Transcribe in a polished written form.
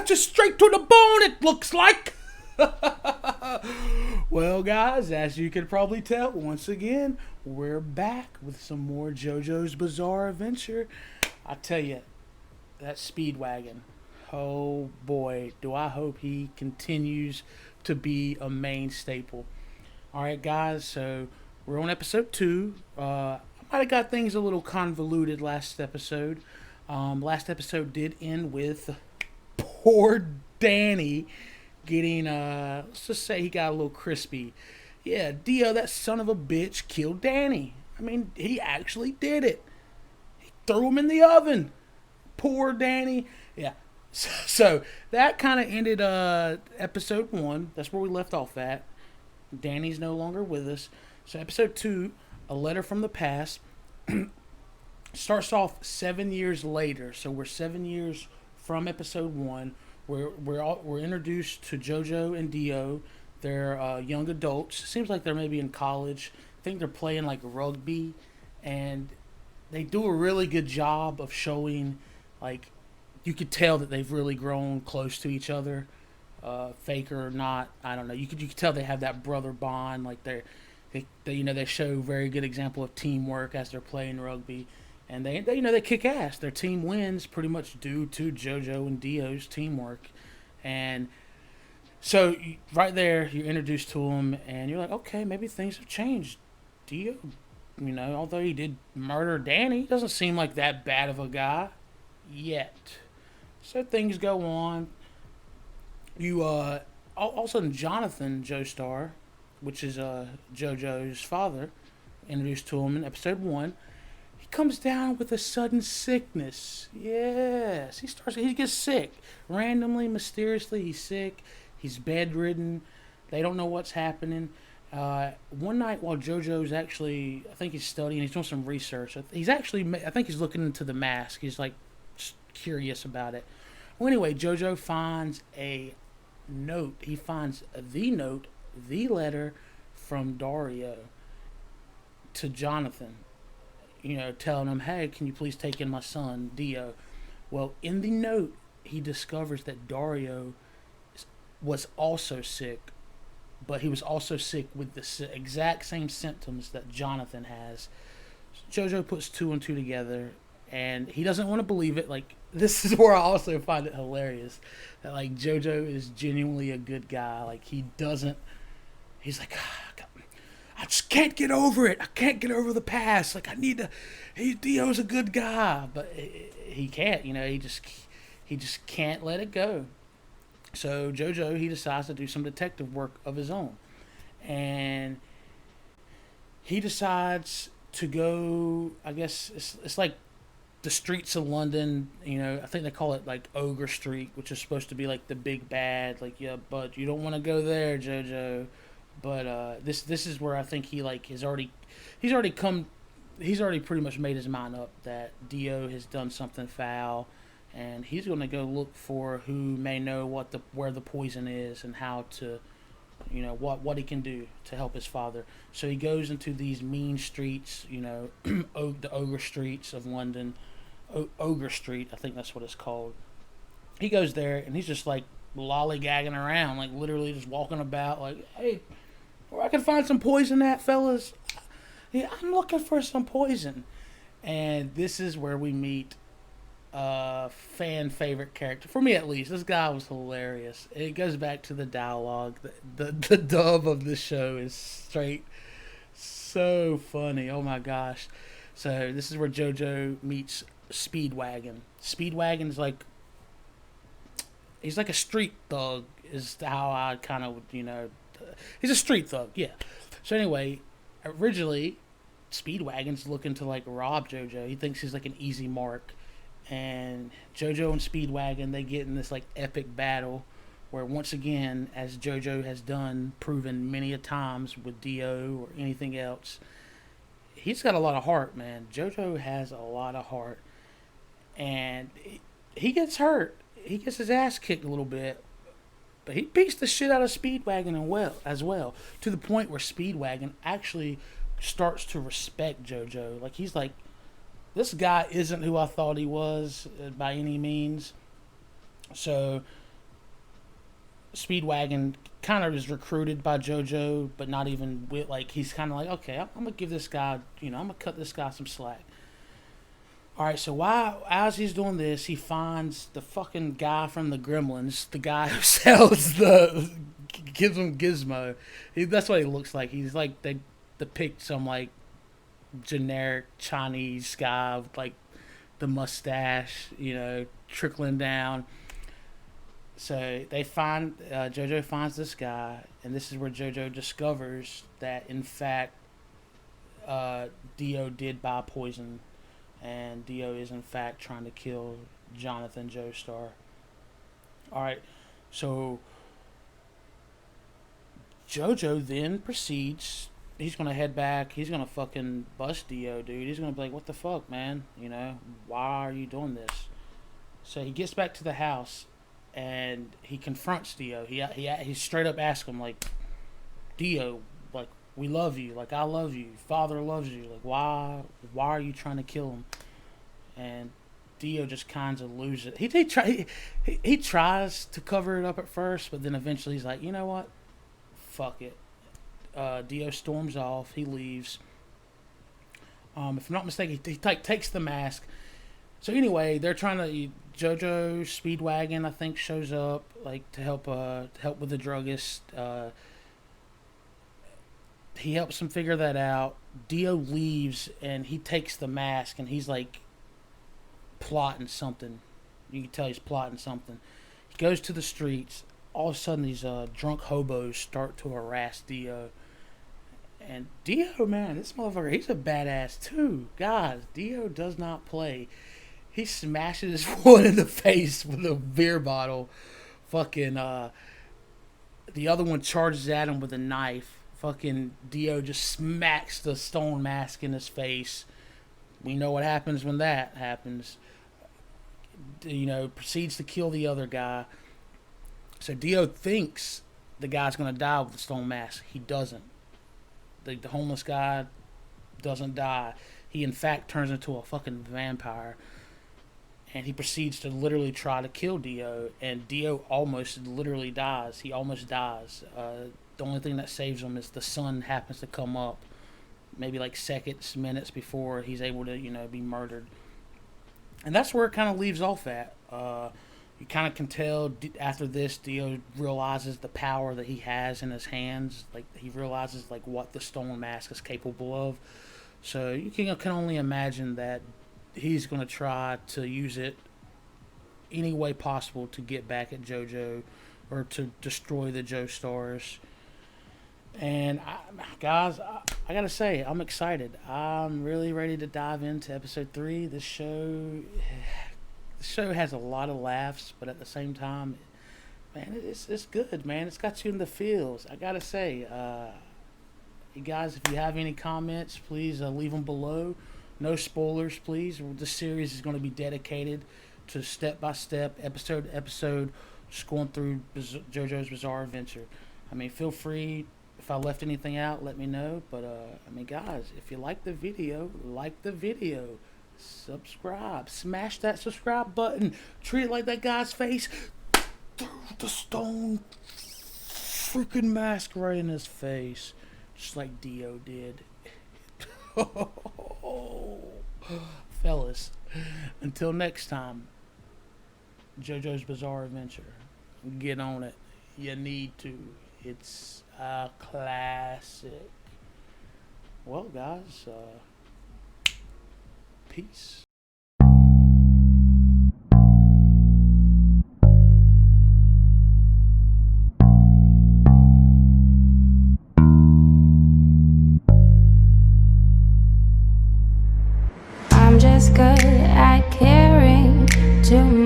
cut you straight to the bone, it looks like. Well, guys, as you can probably tell, once again, we're back with some more JoJo's Bizarre Adventure. I tell you, that Speedwagon, oh boy, do I hope he continues to be a main staple. All right, guys, so we're on episode 2. I might have got things a little convoluted last episode. Last episode did end with poor Danny getting, let's just say he got a little crispy. Yeah, Dio, that son of a bitch, killed Danny. I mean, he actually did it. He threw him in the oven. Poor Danny. Yeah. So that kind of ended episode 1. That's where we left off at. Danny's no longer with us. So episode 2, A Letter from the Past, starts off 7 years later. So we're 7 years from episode 1. We're introduced to JoJo and Dio. They're young adults. Seems like they're maybe in college. I think they're playing like rugby, and they do a really good job of showing, like, you could tell that they've really grown close to each other, fake or not. I don't know. You could tell they have that brother bond. Like they show very good example of teamwork as they're playing rugby, and they kick ass. Their team wins pretty much due to JoJo and Dio's teamwork, and so right there you're introduced to them, and you're like, okay, maybe things have changed. Dio, although he did murder Danny, he doesn't seem like that bad of a guy yet. So things go on. You all of a sudden Jonathan Joestar, which is JoJo's father, introduced to him in episode 1. He comes down with a sudden sickness. Yes, he gets sick randomly, mysteriously. He's sick. He's bedridden. They don't know what's happening. One night while JoJo's actually, I think he's studying, he's doing some research. I think he's looking into the mask. He's like curious about it. Well, anyway, JoJo finds a note. He finds the letter from Dario to Jonathan, telling him, hey, can you please take in my son, Dio? Well, in the note, he discovers that Dario was also sick, but he was also sick with the exact same symptoms that Jonathan has. JoJo puts 2 and 2 together, and he doesn't want to believe it. Like, this is where I also find it hilarious that, like, JoJo is genuinely a good guy. Like, he's like, I just can't get over it. I can't get over the past. Like, Dio's a good guy, but he can't, he just can't let it go. So JoJo, he decides to do some detective work of his own, and he decides to go, I guess it's like the streets of London. I think they call it like Ogre Street, which is supposed to be like the big bad. Like, yeah, but you don't want to go there, JoJo. But this is where I think he's already pretty much made his mind up that Dio has done something foul, and he's going to go look for who may know where the poison is and how to, what he can do to help his father. So he goes into these mean streets, the Ogre Streets of London, Ogre Street, I think that's what it's called. He goes there and he's just like lollygagging around, like literally just walking about, like, hey, where I can find some poison at, fellas? Yeah, I'm looking for some poison. And this is where we meet a fan favorite character, for me at least. This guy was hilarious. It goes back to the dialogue. The dub of this show is straight so funny. Oh my gosh. So this is where JoJo meets Speedwagon. Speedwagon is like, he's like a street thug, is how I kind of, he's a street thug, yeah. So anyway, originally, Speedwagon's looking to, like, rob JoJo. He thinks he's like an easy mark. And JoJo and Speedwagon, they get in this, like, epic battle where, once again, as JoJo has proven many a times with Dio or anything else, he's got a lot of heart, man. JoJo has a lot of heart. And he gets hurt. He gets his ass kicked a little bit. But he beats the shit out of Speedwagon as well. To the point where Speedwagon actually starts to respect JoJo. Like, he's like, this guy isn't who I thought he was by any means. So Speedwagon kind of is recruited by JoJo, but not even with, like, he's kind of like, okay, I'm gonna give this guy, I'm gonna cut this guy some slack. All right, so as he's doing this, he finds the fucking guy from the Gremlins, the guy who sells gives him Gizmo. That's what he looks like. He's like, they depict some like generic Chinese guy with like the mustache, trickling down. So they find JoJo finds this guy, and this is where JoJo discovers that in fact Dio did buy poison, and Dio is in fact trying to kill Jonathan Joestar. All right, so JoJo then proceeds. He's gonna head back. He's gonna fucking bust Dio, dude. He's gonna be like, "What the fuck, man? Why are you doing this?" So he gets back to the house, and he confronts Dio. He straight up asks him, like, "Dio, like, we love you. Like, I love you. Father loves you. Like, why are you trying to kill him?" And Dio just kind of loses it. He tries to cover it up at first, but then eventually he's like, "You know what? Fuck it." Dio storms off. He leaves. If I'm not mistaken, he takes the mask. So anyway, they're trying to. JoJo Speedwagon, I think, shows up like to help with the druggist. He helps him figure that out. Dio leaves and he takes the mask and he's like plotting something. You can tell he's plotting something. He goes to the streets. All of a sudden, these drunk hobos start to harass Dio. And Dio, man, this motherfucker, he's a badass too. Guys, Dio does not play. He smashes one in the face with a beer bottle. Fucking, the other one charges at him with a knife. Fucking Dio just smacks the stone mask in his face. We know what happens when that happens. Proceeds to kill the other guy. So Dio thinks the guy's going to die with the stone mask. He doesn't. The homeless guy doesn't die. He, in fact, turns into a fucking vampire. And he proceeds to literally try to kill Dio. And Dio almost literally dies. He almost dies. The only thing that saves him is the sun happens to come up. Maybe like seconds, minutes before he's able to, be murdered. And that's where it kind of leaves off at. You kind of can tell after this, Dio realizes the power that he has in his hands. Like, he realizes like what the stone mask is capable of. So you can only imagine that he's going to try to use it any way possible to get back at JoJo or to destroy the Joestars. And guys, I gotta say, I'm excited. I'm really ready to dive into episode 3. The show has a lot of laughs, but at the same time, man, it's good, man. It's got you in the feels. I gotta say, you guys, if you have any comments, please leave them below. No spoilers, please. This series is going to be dedicated to step-by-step, episode-to-episode, just going through JoJo's Bizarre Adventure. I mean, feel free. If I left anything out, let me know. But, guys, if you like the video, subscribe. Smash that subscribe button. Treat it like that guy's face. Threw the stone freaking mask right in his face. Just like Dio did. Fellas, until next time, JoJo's Bizarre Adventure. Get on it. You need to. It's a classic. Well, guys, peace. I'm just good at caring too much.